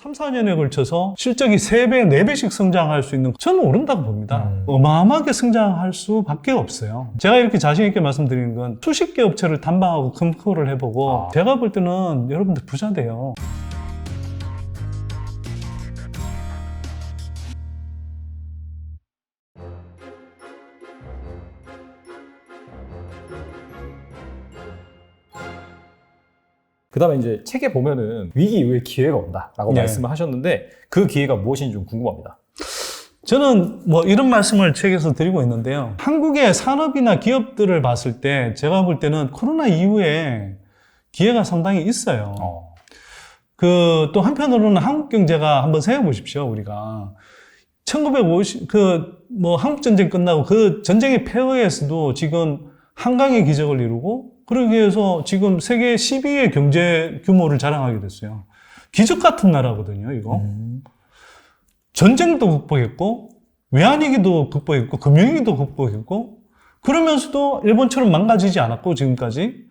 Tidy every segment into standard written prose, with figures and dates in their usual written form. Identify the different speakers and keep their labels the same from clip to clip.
Speaker 1: 3, 4년에 걸쳐서 실적이 3배, 4배씩 성장할 수 있는, 저는 오른다고 봅니다. 어마어마하게 성장할 수밖에 없어요. 제가 이렇게 자신 있게 말씀드리는 건 수십 개 업체를 탐방하고 컨트롤을 해보고 제가 볼 때는 여러분들 부자 돼요.
Speaker 2: 그 다음에 이제 책에 보면은 위기 이후에 기회가 온다라고
Speaker 1: 네.
Speaker 2: 말씀을 하셨는데 그 기회가 무엇인지 좀 궁금합니다.
Speaker 1: 저는 뭐 이런 말씀을 책에서 드리고 있는데요. 한국의 산업이나 기업들을 봤을 때 제가 볼 때는 코로나 이후에 기회가 상당히 있어요. 또 한편으로는 한국 경제가 한번 생각해 보십시오. 우리가 1950 한국 전쟁 끝나고 그 전쟁의 폐허에서도 지금 한강의 기적을 이루고 그러기 위해서 지금 세계 12위의 경제 규모를 자랑하게 됐어요. 기적 같은 나라거든요, 이거. 전쟁도 극복했고, 외환위기도 극복했고, 금융위기도 극복했고, 그러면서도 일본처럼 망가지지 않았고, 지금까지.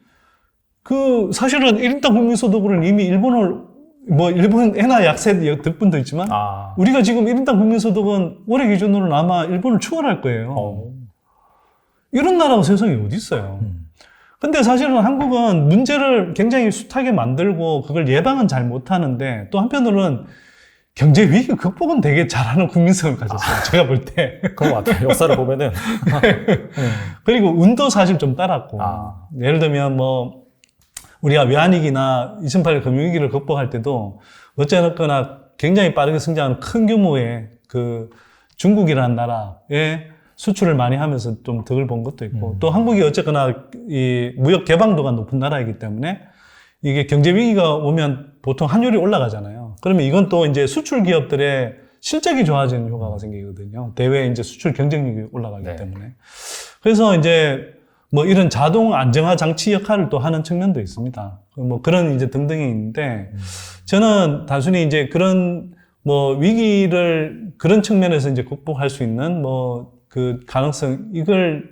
Speaker 1: 사실은 1인당 국민소득으로는 이미 일본 엔화 약세 덕분도 있지만, 우리가 지금 1인당 국민소득은 올해 기준으로는 아마 일본을 추월할 거예요. 이런 나라가 세상에 어디 있어요. 근데 사실은 한국은 문제를 굉장히 숱하게 만들고 그걸 예방은 잘 못하는데 또 한편으로는 경제 위기 극복은 되게 잘하는 국민성을 가졌어요. 제가 볼 때.
Speaker 2: 그런 것 같아요. 역사를 보면은.
Speaker 1: 그리고 운도 사실 좀 따랐고. 예를 들면 우리가 외환위기나 2008년 금융위기를 극복할 때도 어쨌거나 굉장히 빠르게 성장하는 큰 규모의 중국이라는 나라에 수출을 많이 하면서 좀 덕을 본 것도 있고, 또 한국이 어쨌거나 이 무역 개방도가 높은 나라이기 때문에 이게 경제 위기가 오면 보통 환율이 올라가잖아요. 그러면 이건 또 이제 수출 기업들의 실적이 좋아지는 효과가 생기거든요. 대외 이제 수출 경쟁력이 올라가기 때문에. 그래서 이제 이런 자동 안정화 장치 역할을 또 하는 측면도 있습니다. 그런 이제 등등이 있는데, 저는 단순히 이제 그런 위기를 그런 측면에서 이제 극복할 수 있는 가능성, 이걸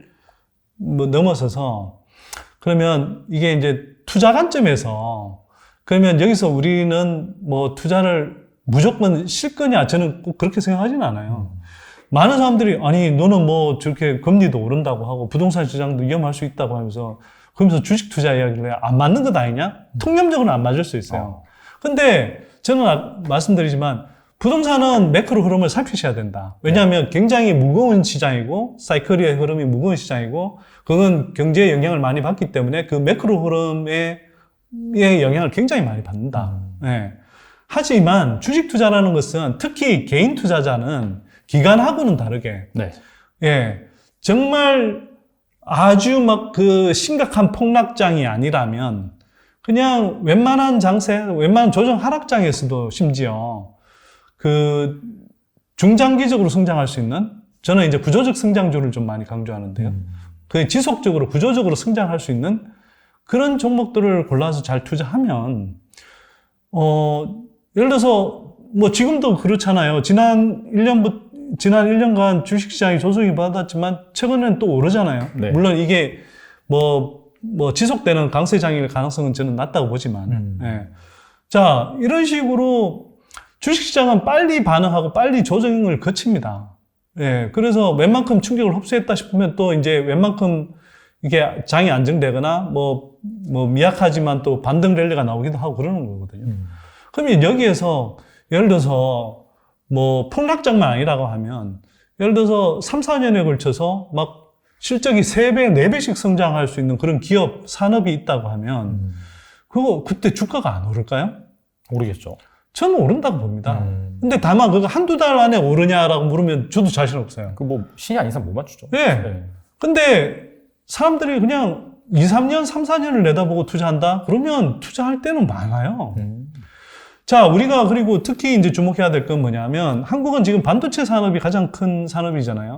Speaker 1: 넘어서서, 그러면 이게 이제 투자 관점에서, 그러면 여기서 우리는 투자를 무조건 실 거냐? 저는 꼭 그렇게 생각하진 않아요. 많은 사람들이, 아니, 너는 저렇게 금리도 오른다고 하고, 부동산 시장도 위험할 수 있다고 하면서, 그러면서 주식 투자 이야기를 해. 안 맞는 것 아니냐? 통념적으로는 안 맞을 수 있어요. 근데 저는 말씀드리지만, 부동산은 매크로 흐름을 살피셔야 된다. 왜냐하면 굉장히 무거운 시장이고, 사이클의 흐름이 무거운 시장이고, 그건 경제에 영향을 많이 받기 때문에 그 매크로 흐름의 영향을 굉장히 많이 받는다. 네. 하지만 주식 투자라는 것은 특히 개인 투자자는 기관하고는 다르게, 정말 아주 심각한 폭락장이 아니라면, 그냥 웬만한 웬만한 조정 하락장에서도 심지어 중장기적으로 성장할 수 있는, 저는 이제 구조적 성장주를 좀 많이 강조하는데요. 지속적으로, 구조적으로 성장할 수 있는 그런 종목들을 골라서 잘 투자하면, 예를 들어서, 지금도 그렇잖아요. 지난 1년간 주식시장이 조정이 받았지만, 최근에는 또 오르잖아요.
Speaker 2: 네.
Speaker 1: 물론 이게, 지속되는 강세장일 가능성은 저는 낮다고 보지만, 자, 이런 식으로 주식시장은 빨리 반응하고 빨리 조정을 거칩니다. 그래서 웬만큼 충격을 흡수했다 싶으면 또 이제 웬만큼 이게 장이 안정되거나 미약하지만 또 반등 랠리가 나오기도 하고 그러는 거거든요. 그러면 여기에서 예를 들어서 폭락장만 아니라고 하면 예를 들어서 3, 4년에 걸쳐서 실적이 3배, 4배씩 성장할 수 있는 그런 기업, 산업이 있다고 하면 그때 주가가 안 오를까요?
Speaker 2: 모르겠죠.
Speaker 1: 저는 오른다고 봅니다. 근데 다만 그거 한두 달 안에 오르냐라고 물으면 저도 자신 없어요.
Speaker 2: 신이 아닌 이상 못 맞추죠.
Speaker 1: 근데 사람들이 그냥 2, 3년, 3, 4년을 내다보고 투자한다? 그러면 투자할 때는 많아요. 자, 우리가 그리고 특히 이제 주목해야 될 건 뭐냐면 한국은 지금 반도체 산업이 가장 큰 산업이잖아요.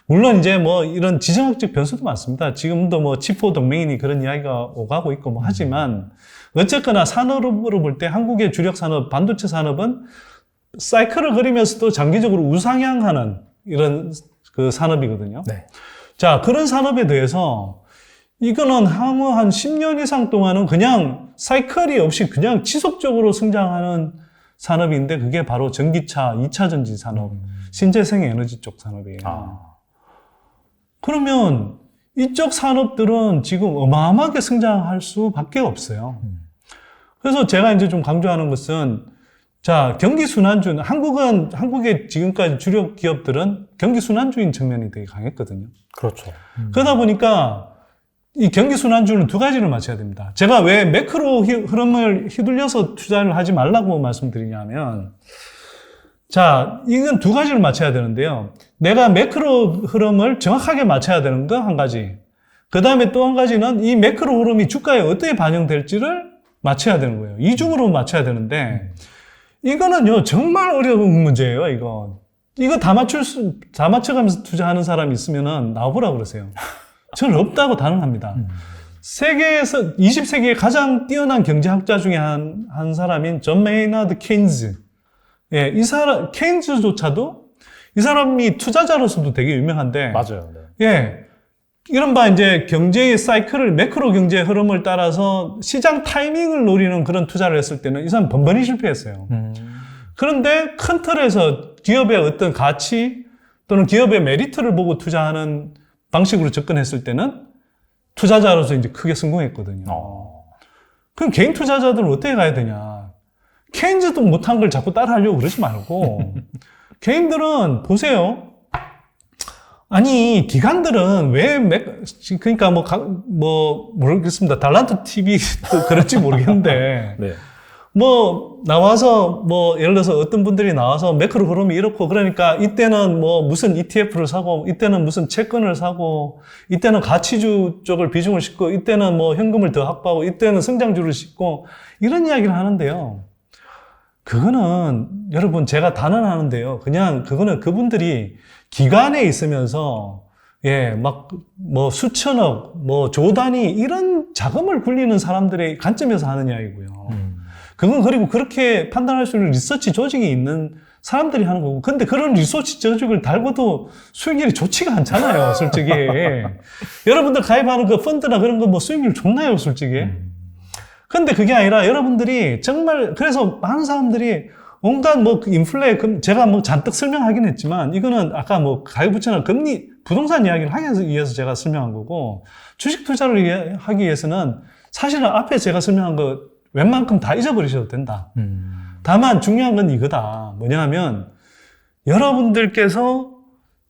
Speaker 1: 물론 이제 이런 지정학적 변수도 많습니다. 지금도 칩4 동맹이니 그런 이야기가 오가고 있고 하지만 어쨌거나 산업으로 볼 때 한국의 주력 산업, 반도체 산업은 사이클을 그리면서도 장기적으로 우상향하는 이런 산업이거든요. 자, 그런 산업에 대해서 이거는 향후 한 10년 이상 동안은 그냥 사이클이 없이 그냥 지속적으로 성장하는 산업인데 그게 바로 전기차, 2차 전지 산업, 신재생 에너지 쪽 산업이에요. 그러면 이쪽 산업들은 지금 어마어마하게 성장할 수밖에 없어요. 그래서 제가 이제 좀 강조하는 것은 자, 경기 순환주는 한국의 지금까지 주력 기업들은 경기 순환주인 측면이 되게 강했거든요.
Speaker 2: 그렇죠.
Speaker 1: 그러다 보니까 이 경기 순환주는 두 가지를 맞춰야 됩니다. 제가 왜 매크로 흐름을 휘둘려서 투자를 하지 말라고 말씀드리냐면 자, 이건 두 가지를 맞춰야 되는데요. 내가 매크로 흐름을 정확하게 맞춰야 되는 거 한 가지. 그 다음에 또 한 가지는 이 매크로 흐름이 주가에 어떻게 반영될지를 맞춰야 되는 거예요. 이중으로 맞춰야 되는데 이거는요 정말 어려운 문제예요. 이거 다 맞춰가면서 투자하는 사람이 있으면은 나와보라 그러세요. 저는 없다고 단언합니다. 세계에서 20세기의 가장 뛰어난 경제학자 중에 한 사람인 존 메이나드 케인즈. 예, 이 사람 케인즈조차도 이 사람이 투자자로서도 되게 유명한데
Speaker 2: 맞아요. 네.
Speaker 1: 예. 이른바 이제 경제의 사이클을 매크로 경제의 흐름을 따라서 시장 타이밍을 노리는 그런 투자를 했을 때는 이 사람 번번이 실패했어요. 그런데 큰 틀에서 기업의 어떤 가치 또는 기업의 메리트를 보고 투자하는 방식으로 접근했을 때는 투자자로서 이제 크게 성공했거든요. 그럼 개인 투자자들은 어떻게 가야 되냐? 케인즈도 못한 걸 자꾸 따라하려고 그러지 말고 개인들은 보세요. 아니 기관들은 왜 그러니까 모르겠습니다. 달란트 TV도 그럴지 모르겠는데
Speaker 2: 네.
Speaker 1: 뭐 나와서 뭐 예를 들어서 어떤 분들이 나와서 매크로 흐름이 이렇고 그러니까 이때는 뭐 무슨 ETF를 사고 이때는 무슨 채권을 사고 이때는 가치주 쪽을 비중을 싣고 이때는 뭐 현금을 더 확보하고 이때는 성장주를 싣고 이런 이야기를 하는데요. 그거는 여러분 제가 단언하는데요. 그냥 그거는 그분들이 기관에 있으면서 막 뭐 수천억, 뭐 조 단위 이런 자금을 굴리는 사람들의 관점에서 하는 이야기고요. 그건 그리고 그렇게 판단할 수 있는 리서치 조직이 있는 사람들이 하는 거고. 근데 그런 리서치 조직을 달고도 수익률이 좋지가 않잖아요, 솔직히. 여러분들 가입하는 그 펀드나 그런 거 뭐 수익률 좋나요, 솔직히? 근데 그게 아니라 여러분들이 정말 그래서 많은 사람들이 온갖 뭐 인플레 제가 뭐 잔뜩 설명하긴 했지만 이거는 아까 뭐 가계부채나 금리 부동산 이야기를 하기 위해서 제가 설명한 거고 주식 투자를 하기 위해서는 사실은 앞에 제가 설명한 거 웬만큼 다 잊어버리셔도 된다. 다만 중요한 건 이거다. 뭐냐면 여러분들께서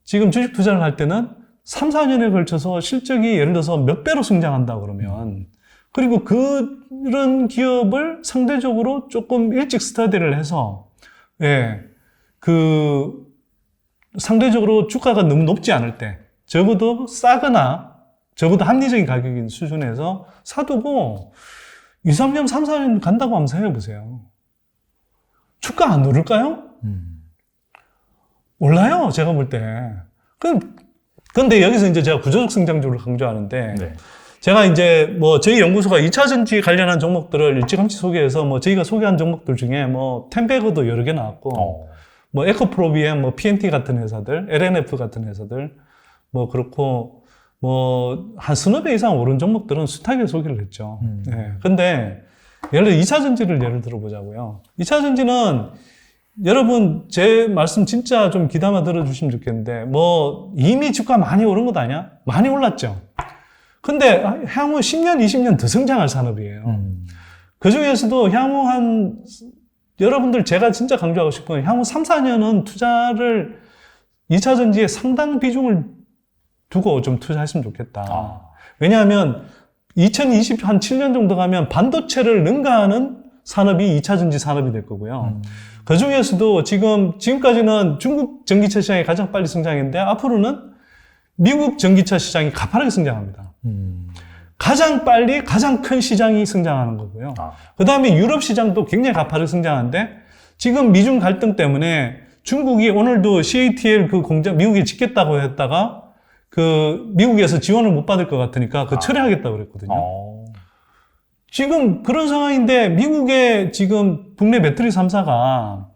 Speaker 1: 지금 주식 투자를 할 때는 3, 4년에 걸쳐서 실적이 예를 들어서 몇 배로 성장한다 그러면 그리고 그런 기업을 상대적으로 조금 일찍 스터디를 해서 상대적으로 주가가 너무 높지 않을 때 적어도 싸거나 적어도 합리적인 가격인 수준에서 사두고 2, 3년, 3, 4년 간다고 하면서 해보세요. 주가 안 오를까요? 올라요, 제가 볼 때. 근데 여기서 이제 제가 구조적 성장주를 강조하는데,
Speaker 2: 네.
Speaker 1: 제가 이제 뭐 저희 연구소가 2차 전지 관련한 종목들을 일찌감치 소개해서 뭐 저희가 소개한 종목들 중에 뭐 텐베거도 여러 개 나왔고, 뭐 에코프로비엠, 뭐 PNT 같은 회사들, LNF 같은 회사들, 뭐 그렇고, 뭐 한 서너 배 이상 오른 종목들은 숱하게 소개를 했죠. 근데 예를 들어 2차 전지를 예를 들어보자고요. 2차 전지는 여러분 제 말씀 진짜 좀 귀담아 들어주시면 좋겠는데 뭐 이미 주가 많이 오른 것 아니야? 많이 올랐죠. 근데 향후 10년, 20년 더 성장할 산업이에요. 그 중에서도 향후 여러분들 제가 진짜 강조하고 싶은 건 향후 3, 4년은 투자를 2차 전지에 상당 비중을 두고 좀 투자했으면 좋겠다. 왜냐하면 2020, 한 7년 정도 가면 반도체를 능가하는 산업이 2차 전지 산업이 될 거고요. 그 중에서도 지금까지는 중국 전기차 시장이 가장 빨리 성장했는데 앞으로는 미국 전기차 시장이 가파르게 성장합니다. 가장 빨리 가장 큰 시장이 성장하는 거고요. 그 다음에 유럽 시장도 굉장히 가파르게 성장하는데 지금 미중 갈등 때문에 중국이 오늘도 CATL 그 공장 미국에 짓겠다고 했다가 미국에서 지원을 못 받을 것 같으니까 철회하겠다고 그랬거든요. 지금 그런 상황인데 미국의 지금 국내 배터리 3사가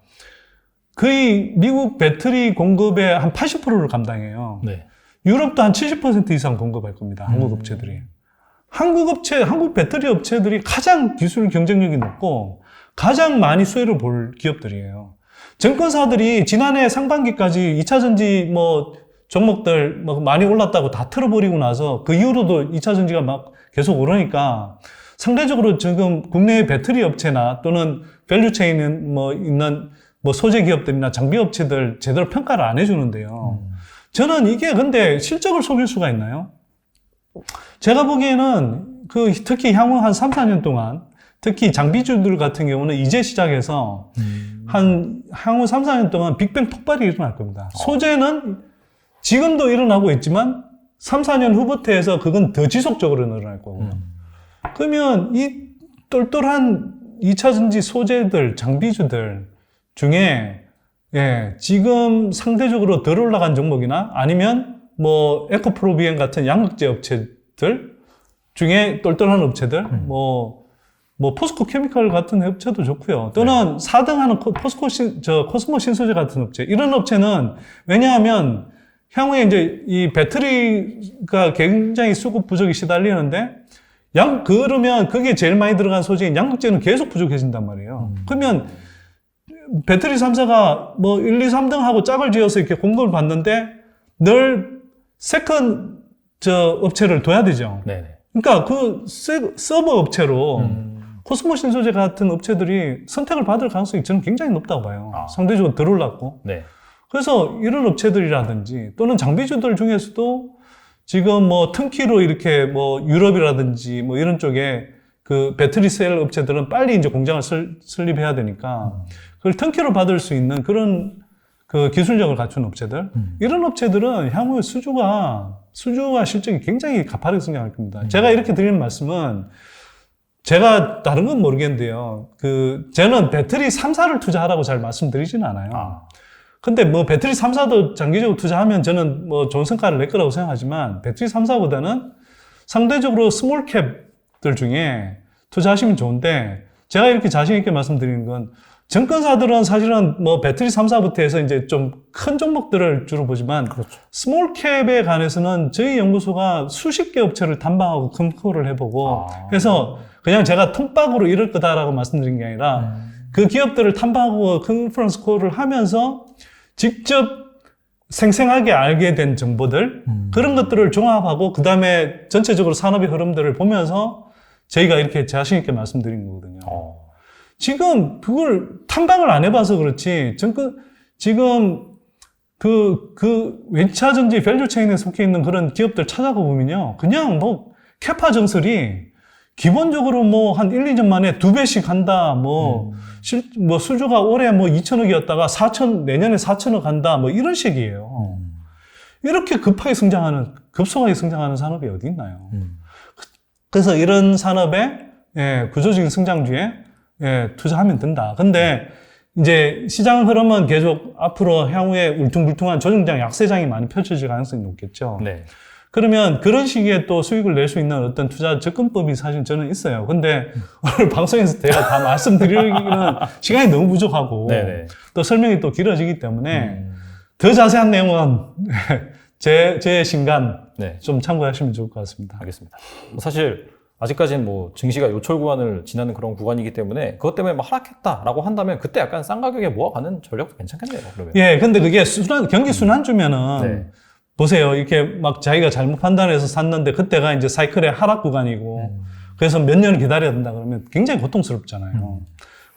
Speaker 1: 거의 미국 배터리 공급의 한 80%를 감당해요.
Speaker 2: 네.
Speaker 1: 유럽도 한 70% 이상 공급할 겁니다. 한국 업체들이. 한국 배터리 업체들이 가장 기술 경쟁력이 높고 가장 많이 수혜를 볼 기업들이에요. 증권사들이 지난해 상반기까지 2차전지 뭐 종목들 뭐 많이 올랐다고 다 틀어버리고 나서 그 이후로도 2차전지가 막 계속 오르니까 상대적으로 지금 국내의 배터리 업체나 또는 밸류체인은 뭐 있는 뭐 소재 기업들이나 장비 업체들 제대로 평가를 안 해주는데요. 저는 이게 근데 실적을 속일 수가 있나요? 제가 보기에는 특히 향후 한 3, 4년 동안 특히 장비주들 같은 경우는 이제 시작해서 향후 3, 4년 동안 빅뱅 폭발이 일어날 겁니다. 소재는 지금도 일어나고 있지만 3, 4년 후부터 해서 그건 더 지속적으로 일어날 거고요. 그러면 이 똘똘한 2차전지 소재들, 장비주들 중에 지금 상대적으로 덜 올라간 종목이나 아니면 뭐 에코프로비엔 같은 양극재 업체들 중에 똘똘한 업체들, 뭐 포스코 케미칼 같은 업체도 좋고요. 또는 4등하는 코스모 신소재 같은 업체. 이런 업체는 왜냐하면 향후에 이제 이 배터리가 굉장히 수급 부족이 시달리는데 그러면 그게 제일 많이 들어간 소재인 양극재는 계속 부족해진단 말이에요. 그러면 배터리 3사가 뭐 1, 2, 3등하고 짝을 지어서 이렇게 공급을 받는데 늘 세컨 업체를 둬야 되죠.
Speaker 2: 네네.
Speaker 1: 그러니까 그 서버 업체로 코스모 신소재 같은 업체들이 선택을 받을 가능성이 저는 굉장히 높다고 봐요. 상대적으로 덜 올랐고.
Speaker 2: 네.
Speaker 1: 그래서 이런 업체들이라든지 또는 장비주들 중에서도 지금 뭐 튼키로 이렇게 뭐 유럽이라든지 뭐 이런 쪽에 그 배터리 셀 업체들은 빨리 이제 공장을 설립해야 되니까 그걸 튼키로 받을 수 있는 그런 그 기술력을 갖춘 업체들 이런 업체들은 향후 수주가 실적이 굉장히 가파르게 성장할 겁니다. 제가 이렇게 드리는 말씀은 제가 다른 건 모르겠는데요. 저는 배터리 3사를 투자하라고 잘 말씀드리지는 않아요. 근데 뭐 배터리 3사도 장기적으로 투자하면 저는 뭐 좋은 성과를 낼 거라고 생각하지만 배터리 3사보다는 상대적으로 스몰 캡들 중에 투자하시면 좋은데 제가 이렇게 자신 있게 말씀드리는 건 증권사들은 사실은 뭐 배터리 3사부터 해서 이제 좀 큰 종목들을 주로 보지만 그렇죠. 스몰 캡에 관해서는 저희 연구소가 수십 개 업체를 탐방하고 검토를 해보고 그래서 그냥 제가 통박으로 이럴 거다라고 말씀드린 게 아니라 그 기업들을 탐방하고 컨퍼런스 콜을 하면서 직접 생생하게 알게 된 정보들 그런 것들을 종합하고 그 다음에 전체적으로 산업의 흐름들을 보면서 저희가 이렇게 자신 있게 말씀드린 거거든요. 지금 그걸 탐방을 안 해봐서 그렇지 지금 왼차전지 밸류체인에 속해 있는 그런 기업들 찾아가 보면요 그냥 뭐 캐파 정설이 기본적으로 뭐 한 1, 2년 만에 2배씩 한다, 뭐 수주가 올해 뭐 2천억이었다가 내년에 4천억 한다, 뭐 이런 식이에요. 이렇게 급속하게 성장하는 산업이 어디 있나요? 그래서 이런 산업의 구조적인 성장주에 투자하면 된다. 근데 이제 시장 흐름은 계속 앞으로 향후에 울퉁불퉁한 조정장, 약세장이 많이 펼쳐질 가능성이 높겠죠.
Speaker 2: 네.
Speaker 1: 그러면 그런 시기에 또 수익을 낼 수 있는 어떤 투자 접근법이 사실 저는 있어요. 근데 오늘 방송에서 제가 다 말씀드리기는 시간이 너무 부족하고
Speaker 2: 네네.
Speaker 1: 또 설명이 또 길어지기 때문에 더 자세한 내용은 제 신간 좀 참고하시면 좋을 것 같습니다.
Speaker 2: 알겠습니다. 사실 아직까지는 뭐 증시가 요철 구간을 지나는 그런 구간이기 때문에 그것 때문에 막 하락했다라고 한다면 그때 약간 싼 가격에 모아가는 전략도 괜찮겠네요. 그러면.
Speaker 1: 예, 근데 그게 경기 순환주면은 보세요. 이렇게 막 자기가 잘못 판단해서 샀는데 그때가 이제 사이클의 하락 구간이고 그래서 몇 년을 기다려야 된다 그러면 굉장히 고통스럽잖아요.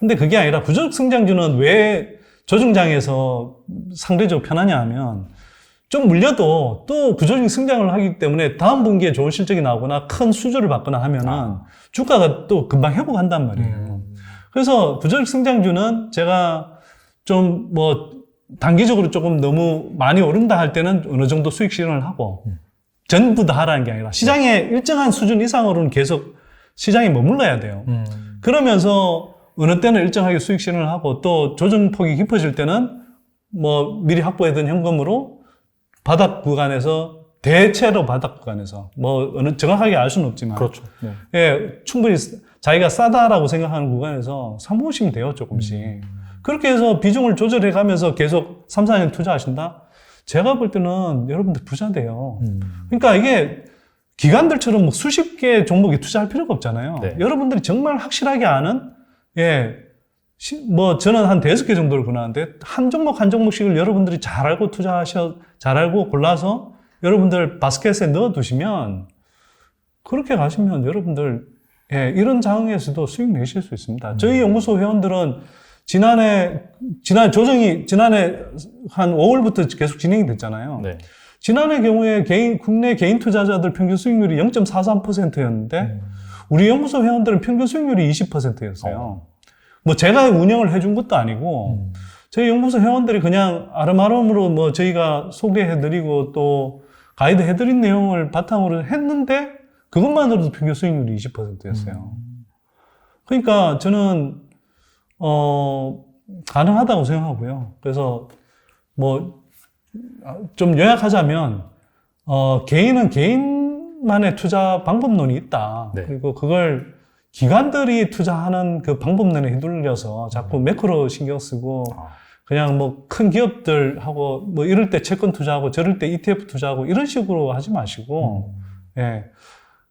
Speaker 1: 근데 그게 아니라 구조적 성장주는 왜 조정장에서 상대적으로 편하냐 하면 좀 물려도 또 구조적인 성장을 하기 때문에 다음 분기에 좋은 실적이 나오거나 큰 수주를 받거나 하면은 주가가 또 금방 회복한단 말이에요. 그래서 구조적 성장주는 제가 좀 단기적으로 조금 너무 많이 오른다 할 때는 어느 정도 수익 실현을 하고 전부 다 하라는 게 아니라 시장의 일정한 수준 이상으로는 계속 시장에 머물러야 돼요. 그러면서 어느 때는 일정하게 수익 실현을 하고 또 조정폭이 깊어질 때는 뭐 미리 확보해둔 현금으로 바닥 구간에서 대체로 바닥 구간에서 뭐 어느 정확하게 알 수는 없지만
Speaker 2: 그렇죠.
Speaker 1: 충분히 자기가 싸다라고 생각하는 구간에서 사모으시면 돼요, 조금씩. 그렇게 해서 비중을 조절해 가면서 계속 3, 4년 투자하신다? 제가 볼 때는 여러분들 부자 돼요. 그러니까 이게 기관들처럼 뭐 수십 개 종목에 투자할 필요가 없잖아요. 여러분들이 정말 확실하게 아는, 뭐 저는 한 5개 정도를 권하는데 한 종목 한 종목씩을 여러분들이 잘 알고 잘 알고 골라서 여러분들 바스켓에 넣어 두시면 그렇게 가시면 여러분들 이런 장에서도 수익 내실 수 있습니다. 저희 연구소 회원들은 지난해 한 5월부터 계속 진행이 됐잖아요.
Speaker 2: 네.
Speaker 1: 지난해 경우에 국내 개인 투자자들 평균 수익률이 0.43%였는데 우리 연구소 회원들은 평균 수익률이 20%였어요. 뭐 제가 운영을 해준 것도 아니고 저희 연구소 회원들이 그냥 아름아름으로 뭐 저희가 소개해드리고 또 가이드 해드린 내용을 바탕으로 했는데 그것만으로도 평균 수익률이 20%였어요. 그러니까 저는 가능하다고 생각하고요. 그래서 뭐 좀 요약하자면 개인은 개인만의 투자 방법론이 있다.
Speaker 2: 네.
Speaker 1: 그리고 그걸 기관들이 투자하는 그 방법론에 휘둘려서 자꾸 매크로 신경 쓰고 그냥 뭐 큰 기업들하고 뭐 이럴 때 채권 투자하고 저럴 때 ETF 투자하고 이런 식으로 하지 마시고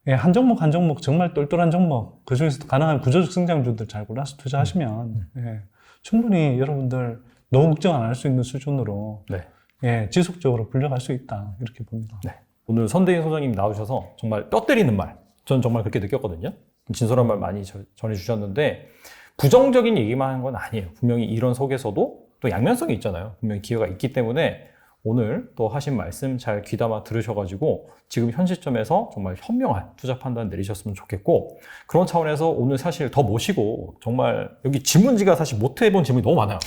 Speaker 1: 한 종목 한 종목 정말 똘똘한 종목 그 중에서도 가능한 구조적 성장주들 잘 골라서 투자하시면 충분히 여러분들 너무 걱정 안 할 수 있는 수준으로 지속적으로 불려갈 수 있다 이렇게 봅니다.
Speaker 2: 네. 오늘 선대인 소장님 나오셔서 정말 뼈 때리는 말, 전 정말 그렇게 느꼈거든요. 진솔한 말 많이 전해주셨는데 부정적인 얘기만 한 건 아니에요. 분명히 이런 속에서도 또 양면성이 있잖아요. 분명히 기회가 있기 때문에 오늘 또 하신 말씀 잘 귀담아 들으셔가지고 지금 현 시점에서 정말 현명한 투자 판단 내리셨으면 좋겠고, 그런 차원에서 오늘 사실 더 모시고 정말 여기 질문지가 사실 못 해본 질문이 너무 많아요.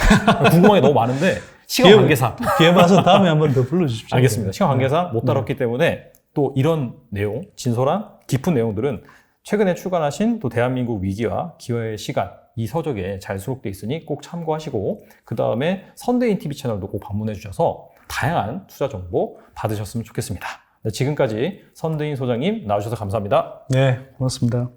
Speaker 2: 궁금한 게 너무 많은데 시간 관계상
Speaker 1: 기회 봐서 다음에 한번 더 불러주십시오.
Speaker 2: 알겠습니다. 시간 관계상 못 다뤘기 때문에 또 이런 내용, 진솔한 깊은 내용들은 최근에 출간하신 또 대한민국 위기와 기회의 시간 이 서적에 잘 수록되어 있으니 꼭 참고하시고 그 다음에 선대인 TV 채널도 꼭 방문해 주셔서 다양한 투자 정보 받으셨으면 좋겠습니다. 네, 지금까지 선대인 소장님 나와주셔서 감사합니다.
Speaker 1: 네, 고맙습니다.